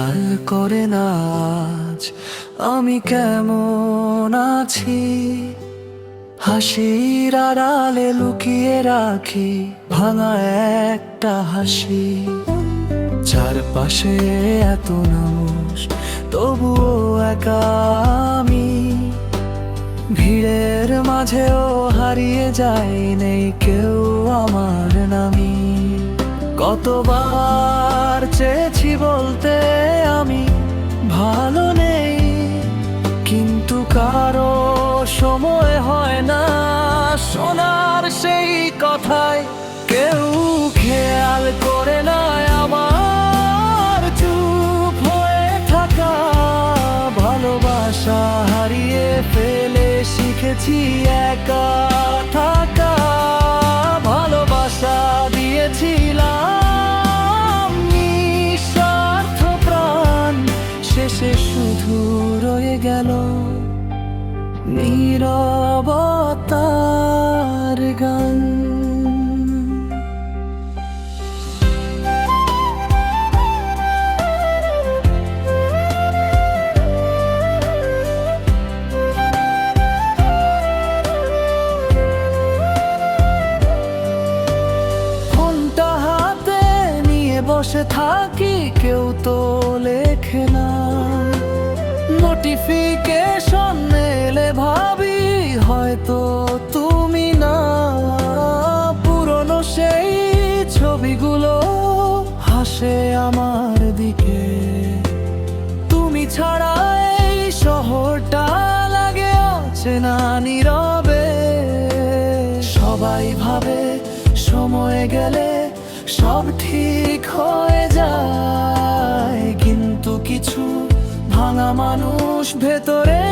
খেয়াল করে না আজ আমি কেমন আছি। হাসির আড়ালে লুকিয়ে রাখি ভাঙা একটা হাসি। চারপাশে এত মানুষ তবুও একা আমি। ভিড়ের মাঝেও হারিয়ে যাই, নেই কেউ আমার নামি। কতবার চেয়েছি বলতে আমি ভালো নেই, কিন্তু কারো সময় হয় না শোনার সেই কথায়। কেউ খেয়াল করে না আমার চুপ হয়ে থাকা। ভালোবাসা হারিয়ে ফেলে শিখেছি একা থাকা। ভালোবাসা দিয়েছিলাম নিঃস্বার্থ প্রাণ, শেষে শুধু রয়ে গেল নীরবতার গান। ফোনটা হাতে নিয়ে বসে থাকি, কেউ তো লেখে না। নোটিফিকেশন এলে ভাবি হয়তো তুমি না। পুরনো সেই ছবিগুলো হাসে আমার দিকে। তুমি ছাড়া এই শহরটা লাগে অচেনা নীরবে। সবাই ভাবে সময় গেলে সব ঠিক হয়ে যায়, কিন্তু কিছু ভাঙা মানুষ ভেতরে